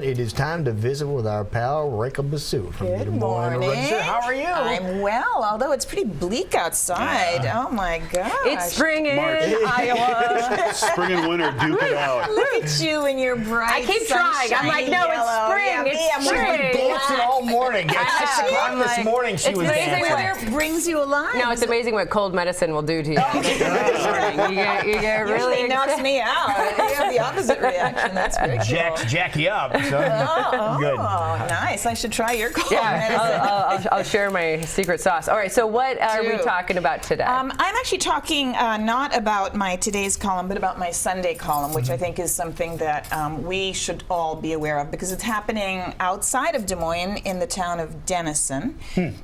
it is time to visit with our pal Rekha Basu from the Good Des Moines morning. Register. How are you? I'm well, although it's pretty bleak outside. Oh my gosh. It's spring in March. Iowa. Spring and winter, duke it out. Look at you in your bright, I keep trying. I'm like, no, it's yellow. spring. Yeah, me, I'm It's wearing spring. Dancing all morning. At 6 o'clock I'm this like, morning, she it's was amazing dancing. Weather brings you alive. No, it's amazing what cold medicine will do to you. You get really Usually knocks me out. You have the opposite reaction. That's very cool. Jack you up. So. Good. Oh, nice. I should try your cold medicine. Yeah, I'll share my secret sauce. All right, so what are we talking about today? I'm actually talking not about my today's column, but about my Sunday column, which I think is something that we should all be aware of because it's happening outside of Des Moines in the town of Denison,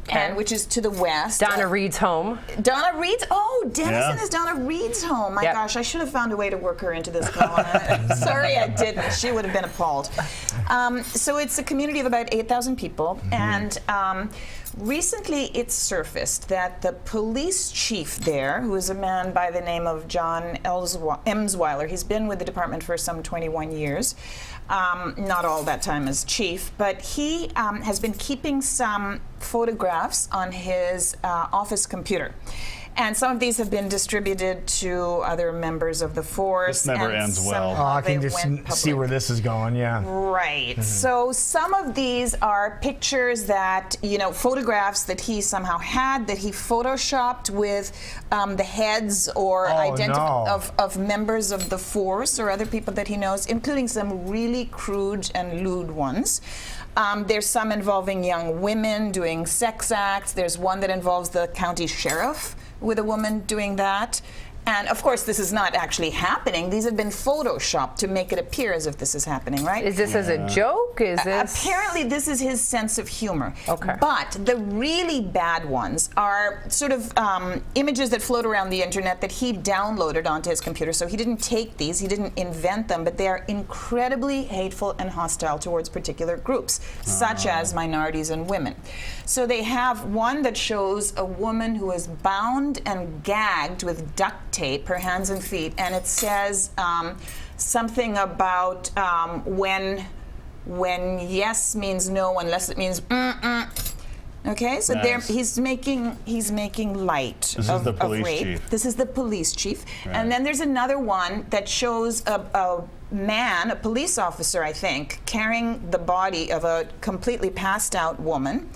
and which is to the west. Donna Reed's home. Donna Reed's. Oh, Denison Yeah. is Donna Reed's home. My Yep. gosh, I should have found a way to work her into this column. Sorry, I didn't. She would have been appalled. So it's a community of about 8,000 people, and recently it surfaced that the police chief there, who is a man by the name of John Emsweiler, he's been with the department for some 21 years, not all that time as chief, but he has been keeping some photographs on his office computer. And some of these have been distributed to other members of the force. This never and ends well. somehow I can they just went see public. where this is going, yeah. Right. So some of these are pictures that, photographs that he somehow had, that he photoshopped with the heads or of members of the force or other people that he knows, including some really crude and lewd ones. There's some involving young women doing sex acts. There's one that involves the county sheriff with a woman doing that. And of course, this is not actually happening. These have been photoshopped to make it appear as if this is happening, right? Is this as a joke? Is this? Apparently, this is his sense of humor. Okay. But the really bad ones are sort of images that float around the internet that he downloaded onto his computer. So he didn't take these, he didn't invent them, but they are incredibly hateful and hostile towards particular groups, such as minorities and women. So they have one that shows a woman who is bound and gagged with duct tape, her hands and feet, and it says something about when yes means no unless it means Okay, so Nice. he's making light This of, is the police of rape. chief. This is the police chief, Right. and then there's another one that shows a man, a police officer, I think, carrying the body of a completely passed out woman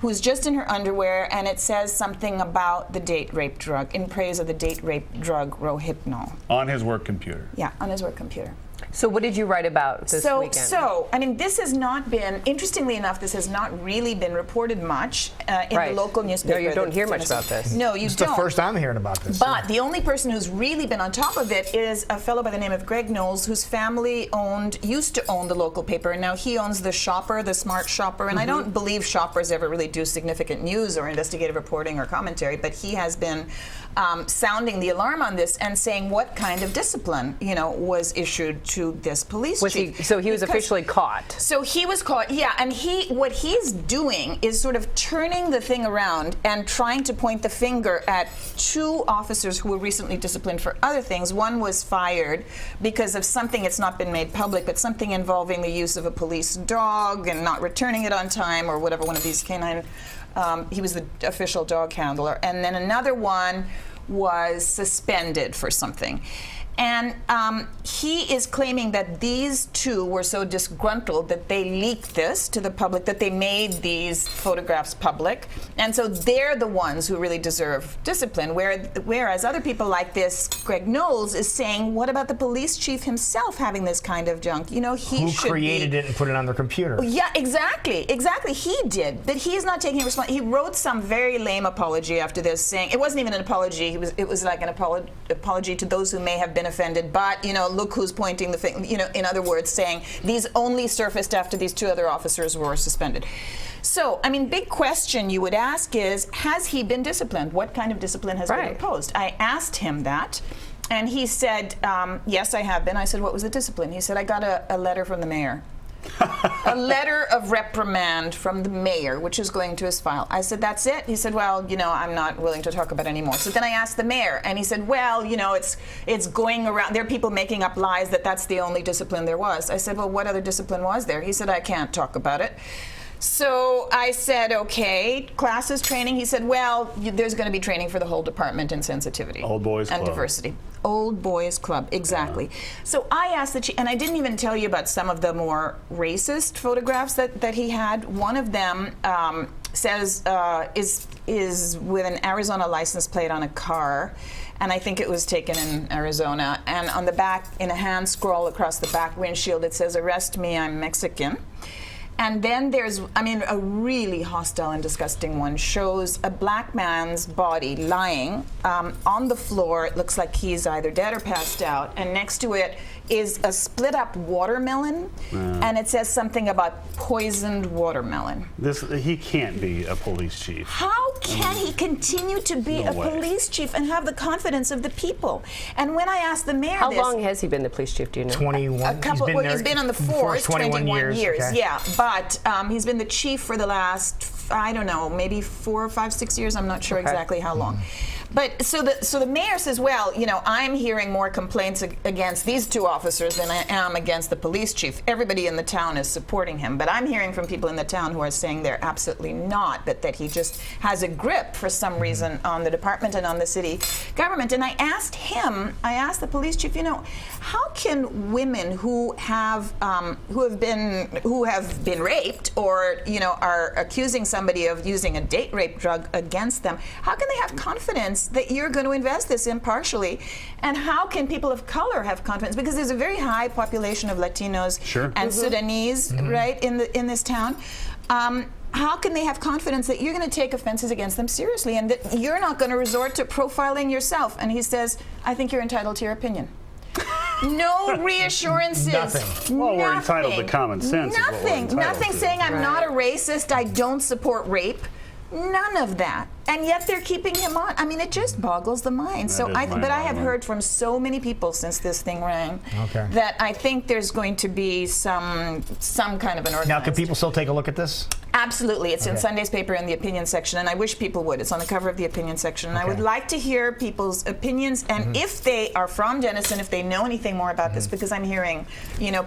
who's just in her underwear, and it says something about the date rape drug, in praise of the date rape drug Rohypnol. On his work computer. Yeah, on his work computer. So what did you write about this weekend? So, I mean, this has not been, interestingly enough, this has not really been reported much in the local newspaper. No, you don't that's hear much Denison. about this. No, you It's don't. the first I'm hearing about this. But the only person who's really been on top of it is a fellow by the name of Greg Knowles, whose family used to own the local paper, and now he owns the Shopper, the Smart Shopper. And I don't believe shoppers ever really do significant news or investigative reporting or commentary, but he has been sounding the alarm on this and saying what kind of discipline, was issued to this police chief. So he was officially caught. So he was caught, yeah, and what he's doing is sort of turning the thing around and trying to point the finger at two officers who were recently disciplined for other things. One was fired because of something that's not been made public, but something involving the use of a police dog and not returning it on time or whatever, one of these canine. He was the official dog handler. And then another one was suspended for something. And he is claiming that these two were so disgruntled that they leaked this to the public, that they made these photographs public. And so they're the ones who really deserve discipline. Whereas other people like this, Greg Knowles, is saying, what about the police chief himself having this kind of junk? He Who should created it and put it on their computer? Yeah, exactly. He did. But he is not taking responsibility. He wrote some very lame apology after this, saying, it wasn't even an apology, it was like an apology to those who may have been offended, but look who's pointing the finger, in other words, saying these only surfaced after these two other officers were suspended. So, I mean, big question you would ask is, has he been disciplined? What kind of discipline has been imposed? I asked him that, and he said, yes, I have been. I said, what was the discipline? He said, I got a letter from the mayor. a letter of reprimand from the mayor, which is going to his file. I said, that's it? He said, well, I'm not willing to talk about it anymore. So then I asked the mayor, and he said, well, it's going around. There are people making up lies that that's the only discipline there was. I said, well, what other discipline was there? He said, I can't talk about it. So I said, okay, classes, training. He said, well, there's going to be training for the whole department in sensitivity. Old Boys and Club. diversity. Old Boys Club, exactly. So I asked the chief, and I didn't even tell you about some of the more racist photographs that he had. One of them says, is with an Arizona license plate on a car, and I think it was taken in Arizona. And on the back, in a hand scroll across the back windshield, it says, arrest me, I'm Mexican. And then there's, a really hostile and disgusting one shows a black man's body lying on the floor. It looks like he's either dead or passed out. And next to it is a split up watermelon. And it says something about poisoned watermelon. He can't be a police chief. How can he continue to be No a way. police chief and have the confidence of the people? And when I asked the mayor How this, long has he been the police chief? Do you know? 21. a couple, he's been on the force 21 years. Okay. yeah, but he's been the chief for the last, I don't know, maybe 4 or 5, 6 years. I'm not sure exactly how long. But so the mayor says, well, I'm hearing more complaints against these two officers than I am against the police chief. Everybody in the town is supporting him, but I'm hearing from people in the town who are saying they're absolutely not, but that he just has a grip for some reason on the department and on the city government. And I asked the police chief, how can women who have been raped or are accusing somebody of using a date rape drug against them, how can they have confidence that you're going to invest this impartially? And how can people of color have confidence? Because there's a very high population of Latinos and Sudanese, right, in this town. How can they have confidence that you're going to take offenses against them seriously and that you're not going to resort to profiling yourself? And he says, I think you're entitled to your opinion. No reassurances. Nothing. Well, we're entitled to common sense. is what we're entitled Nothing to. saying I'm not a racist, I don't support rape. None of that. And yet they're keeping him on. It just boggles the mind. But I have heard from so many people since this thing rang that I think there's going to be some kind of an organized. Now, can people still take a look at this? Absolutely. It's in Sunday's paper in the opinion section, and I wish people would. It's on the cover of the opinion section. And I would like to hear people's opinions, and if they are from Denison, if they know anything more about this, because I'm hearing,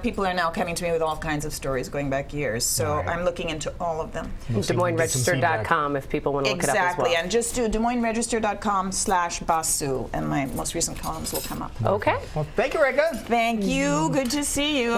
people are now coming to me with all kinds of stories going back years. So I'm looking into all of them. DesMoinesRegister.com if people want to look it up as well. And just do DesMoinesRegister.com/Basu, and my most recent columns will come up. Okay. Well, thank you, Rekha. Thank you. Good to see you.